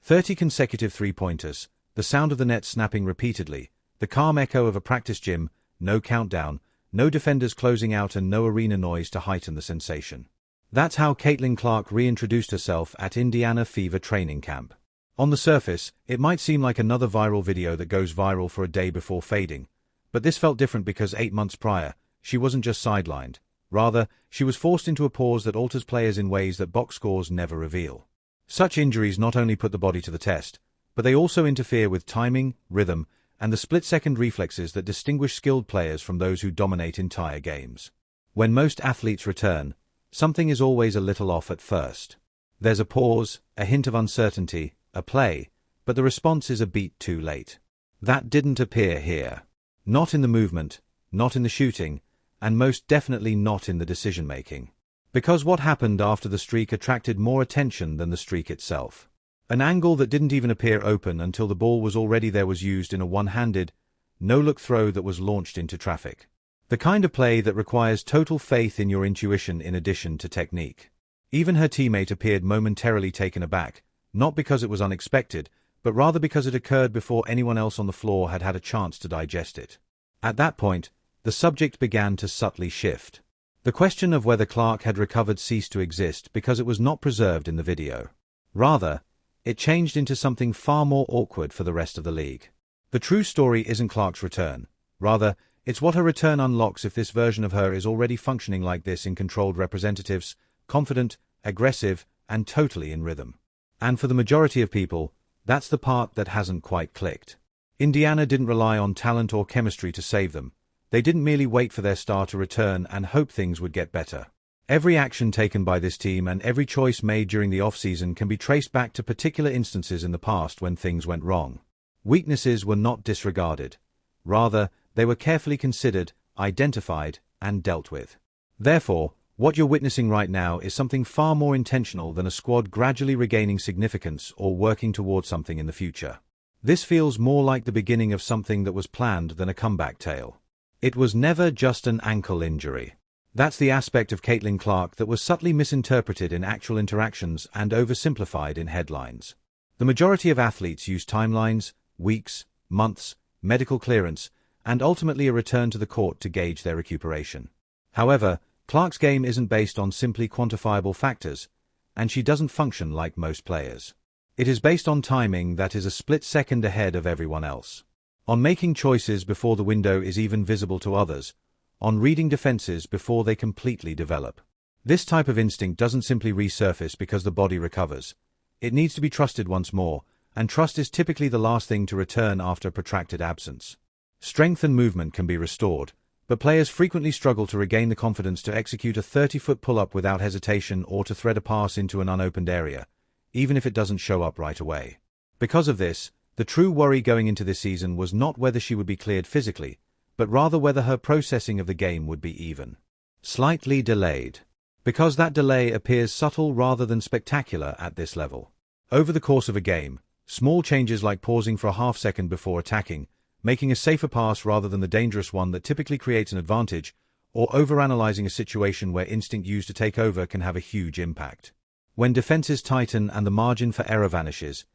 30 consecutive three-pointers, the sound of the net snapping repeatedly, the calm echo of a practice gym, no countdown, no defenders closing out and no arena noise to heighten the sensation. That's how Caitlin Clark reintroduced herself at Indiana Fever training camp. On the surface, it might seem like another viral video that goes viral for a day before fading, but this felt different because 8 months prior, she wasn't just sidelined. Rather, she was forced into a pause that alters players in ways that box scores never reveal. Such injuries not only put the body to the test, but they also interfere with timing, rhythm, and the split-second reflexes that distinguish skilled players from those who dominate entire games. When most athletes return, something is always a little off at first. There's a pause, a hint of uncertainty, a play, but the response is a beat too late. That didn't appear here. Not in the movement, not in the shooting, and most definitely not in the decision-making. Because what happened after the streak attracted more attention than the streak itself. An angle that didn't even appear open until the ball was already there was used in a one-handed, no-look throw that was launched into traffic. The kind of play that requires total faith in your intuition in addition to technique. Even her teammate appeared momentarily taken aback, not because it was unexpected, but rather because it occurred before anyone else on the floor had had a chance to digest it. At that point, the subject began to subtly shift. The question of whether Clark had recovered ceased to exist because it was not preserved in the video. Rather, it changed into something far more awkward for the rest of the league. The true story isn't Clark's return. Rather, it's what her return unlocks if this version of her is already functioning like this in controlled representatives, confident, aggressive, and totally in rhythm. And for the majority of people, that's the part that hasn't quite clicked. Indiana didn't rely on talent or chemistry to save them. They didn't merely wait for their star to return and hope things would get better. Every action taken by this team and every choice made during the off-season can be traced back to particular instances in the past when things went wrong. Weaknesses were not disregarded. Rather, they were carefully considered, identified, and dealt with. Therefore, what you're witnessing right now is something far more intentional than a squad gradually regaining significance or working towards something in the future. This feels more like the beginning of something that was planned than a comeback tale. It was never just an ankle injury. That's the aspect of Caitlin Clark that was subtly misinterpreted in actual interactions and oversimplified in headlines. The majority of athletes use timelines, weeks, months, medical clearance, and ultimately a return to the court to gauge their recuperation. However, Clark's game isn't based on simply quantifiable factors, and she doesn't function like most players. It is based on timing that is a split second ahead of everyone else. On making choices before the window is even visible to others, on reading defenses before they completely develop. This type of instinct doesn't simply resurface because the body recovers. It needs to be trusted once more, and trust is typically the last thing to return after a protracted absence. Strength and movement can be restored, but players frequently struggle to regain the confidence to execute a 30-foot pull-up without hesitation or to thread a pass into an unopened area, even if it doesn't show up right away. Because of this, the true worry going into this season was not whether she would be cleared physically, but rather whether her processing of the game would be even slightly delayed. Because that delay appears subtle rather than spectacular at this level. Over the course of a game, small changes like pausing for a half-second before attacking, making a safer pass rather than the dangerous one that typically creates an advantage, or overanalyzing a situation where instinct used to take over can have a huge impact. When defenses tighten and the margin for error vanishes,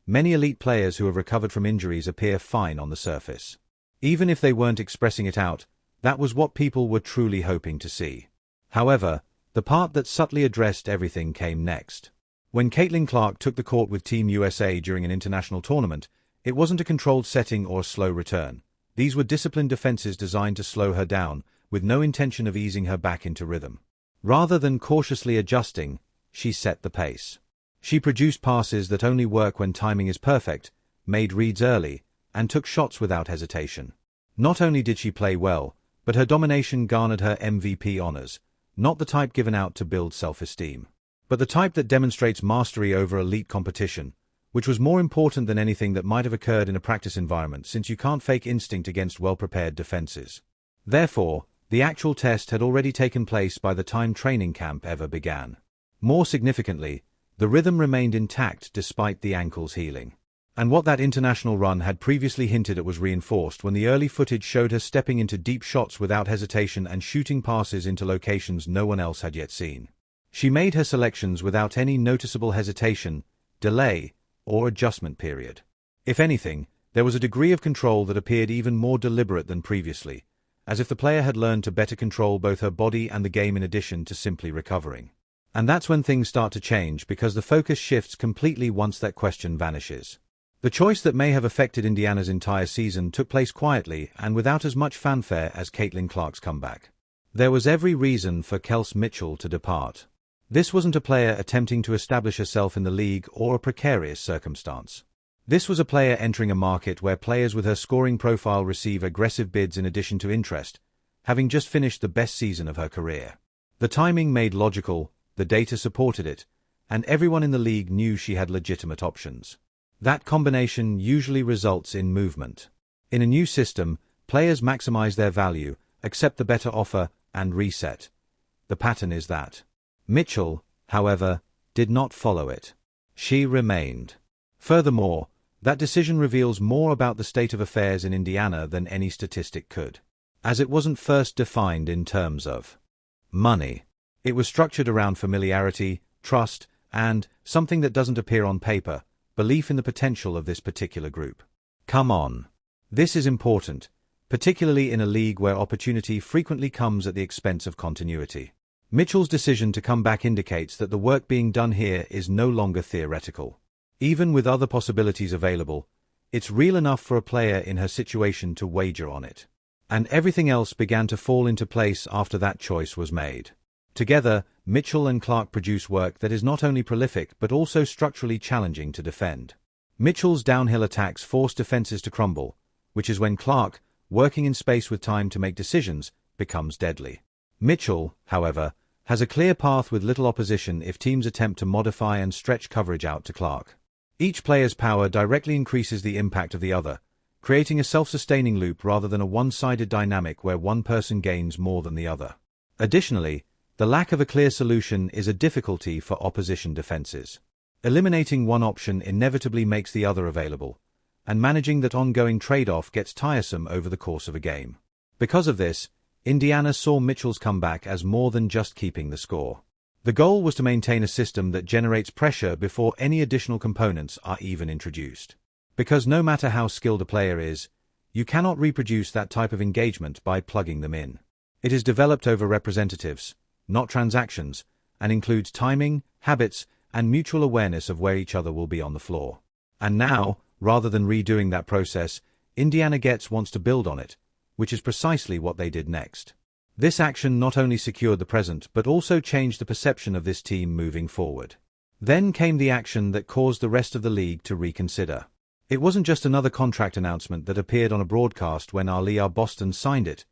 many elite players who have recovered from injuries appear fine on the surface. Even if they weren't expressing it out, that was what people were truly hoping to see. However, the part that subtly addressed everything came next. When Caitlin Clark took the court with Team USA during an international tournament, it wasn't a controlled setting or a slow return. These were disciplined defenses designed to slow her down, with no intention of easing her back into rhythm. Rather than cautiously adjusting, she set the pace. She produced passes that only work when timing is perfect, made reads early, and took shots without hesitation. Not only did she play well, but her domination garnered her MVP honors, not the type given out to build self-esteem, but the type that demonstrates mastery over elite competition, which was more important than anything that might have occurred in a practice environment since you can't fake instinct against well-prepared defenses. Therefore, the actual test had already taken place by the time training camp ever began. More significantly, the rhythm remained intact despite the ankle's healing. And what that international run had previously hinted at was reinforced when the early footage showed her stepping into deep shots without hesitation and shooting passes into locations no one else had yet seen. She made her selections without any noticeable hesitation, delay, or adjustment period. If anything, there was a degree of control that appeared even more deliberate than previously, as if the player had learned to better control both her body and the game in addition to simply recovering. And that's when things start to change, because the focus shifts completely once that question vanishes. The choice that may have affected Indiana's entire season took place quietly and without as much fanfare as Caitlin Clark's comeback. There was every reason for Kelsey Mitchell to depart. This wasn't a player attempting to establish herself in the league or a precarious circumstance. This was a player entering a market where players with her scoring profile receive aggressive bids in addition to interest, having just finished the best season of her career. The timing made logical, the data supported it, and everyone in the league knew she had legitimate options. That combination usually results in movement. In a new system, players maximize their value, accept the better offer, and reset. The pattern is that. Mitchell, however, did not follow it. She remained. Furthermore, that decision reveals more about the state of affairs in Indiana than any statistic could. As it wasn't first defined in terms of money. It was structured around familiarity, trust, and, something that doesn't appear on paper, belief in the potential of this particular group. Come on. This is important, particularly in a league where opportunity frequently comes at the expense of continuity. Mitchell's decision to come back indicates that the work being done here is no longer theoretical. Even with other possibilities available, it's real enough for a player in her situation to wager on it. And everything else began to fall into place after that choice was made. Together, Mitchell and Clark produce work that is not only prolific but also structurally challenging to defend. Mitchell's downhill attacks force defenses to crumble, which is when Clark, working in space with time to make decisions, becomes deadly. Mitchell, however, has a clear path with little opposition if teams attempt to modify and stretch coverage out to Clark. Each player's power directly increases the impact of the other, creating a self-sustaining loop rather than a one-sided dynamic where one person gains more than the other. Additionally, the lack of a clear solution is a difficulty for opposition defenses. Eliminating one option inevitably makes the other available, and managing that ongoing trade-off gets tiresome over the course of a game. Because of this, Indiana saw Mitchell's comeback as more than just keeping the score. The goal was to maintain a system that generates pressure before any additional components are even introduced. Because no matter how skilled a player is, you cannot reproduce that type of engagement by plugging them in. It is developed over representatives, not transactions, and includes timing, habits, and mutual awareness of where each other will be on the floor. And now, rather than redoing that process, Indiana wants to build on it, which is precisely what they did next. This action not only secured the present but also changed the perception of this team moving forward. Then came the action that caused the rest of the league to reconsider. It wasn't just another contract announcement that appeared on a broadcast when Aliyah Boston signed it.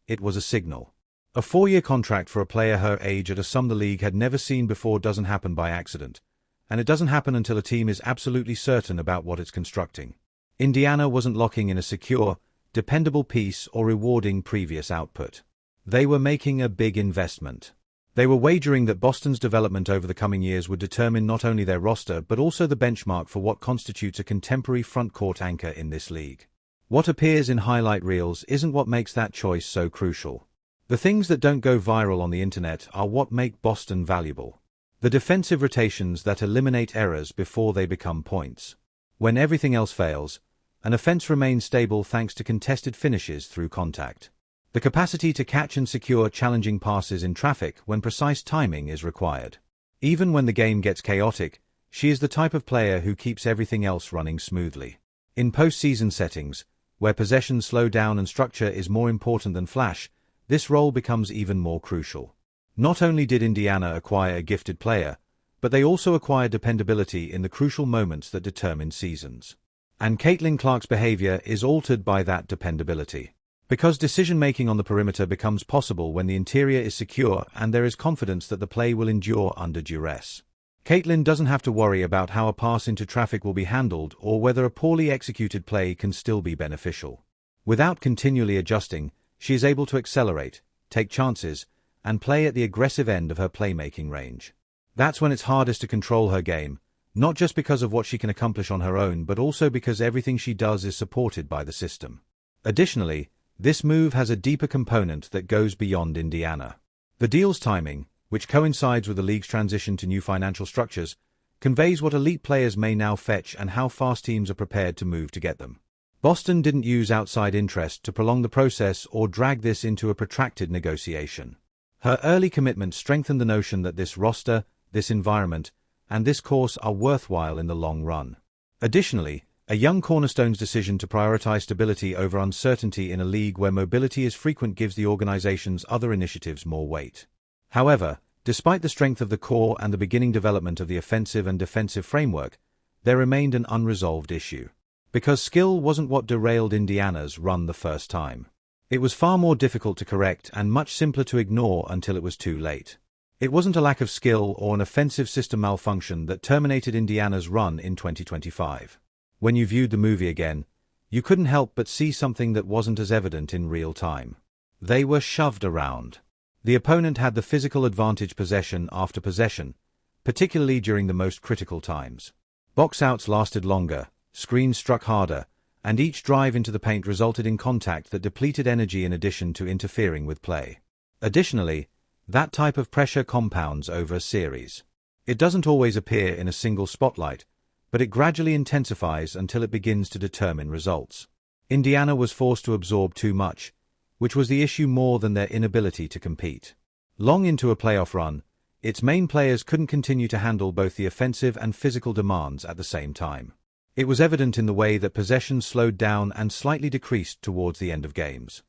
It was a signal. A 4-year contract for a player her age at a sum the league had never seen before doesn't happen by accident, and it doesn't happen until a team is absolutely certain about what it's constructing. Indiana wasn't locking in a secure, dependable piece or rewarding previous output. They were making a big investment. They were wagering that Boston's development over the coming years would determine not only their roster but also the benchmark for what constitutes a contemporary front-court anchor in this league. What appears in highlight reels isn't what makes that choice so crucial. The things that don't go viral on the internet are what make Boston valuable. The defensive rotations that eliminate errors before they become points. When everything else fails, an offense remains stable thanks to contested finishes through contact. The capacity to catch and secure challenging passes in traffic when precise timing is required. Even when the game gets chaotic, she is the type of player who keeps everything else running smoothly. In postseason settings, where possessions slow down and structure is more important than flash, this role becomes even more crucial. Not only did Indiana acquire a gifted player, but they also acquired dependability in the crucial moments that determine seasons. And Caitlin Clark's behavior is altered by that dependability. Because decision-making on the perimeter becomes possible when the interior is secure and there is confidence that the play will endure under duress. Caitlin doesn't have to worry about how a pass into traffic will be handled or whether a poorly executed play can still be beneficial. Without continually adjusting, she is able to accelerate, take chances, and play at the aggressive end of her playmaking range. That's when it's hardest to control her game, not just because of what she can accomplish on her own but also because everything she does is supported by the system. Additionally, this move has a deeper component that goes beyond Indiana. The deal's timing, which coincides with the league's transition to new financial structures, conveys what elite players may now fetch and how fast teams are prepared to move to get them. Boston didn't use outside interest to prolong the process or drag this into a protracted negotiation. Her early commitment strengthened the notion that this roster, this environment, and this course are worthwhile in the long run. Additionally, a young cornerstone's decision to prioritize stability over uncertainty in a league where mobility is frequent gives the organization's other initiatives more weight. However, despite the strength of the core and the beginning development of the offensive and defensive framework, there remained an unresolved issue. Because skill wasn't what derailed Indiana's run the first time. It was far more difficult to correct and much simpler to ignore until it was too late. It wasn't a lack of skill or an offensive system malfunction that terminated Indiana's run in 2025. When you viewed the movie again, you couldn't help but see something that wasn't as evident in real time. They were shoved around. The opponent had the physical advantage possession after possession, particularly during the most critical times. Box-outs lasted longer, screens struck harder, and each drive into the paint resulted in contact that depleted energy in addition to interfering with play. Additionally, that type of pressure compounds over a series. It doesn't always appear in a single spotlight, but it gradually intensifies until it begins to determine results. Indiana was forced to absorb too much, which was the issue more than their inability to compete. Long into a playoff run, its main players couldn't continue to handle both the offensive and physical demands at the same time. It was evident in the way that possessions slowed down and slightly decreased towards the end of games.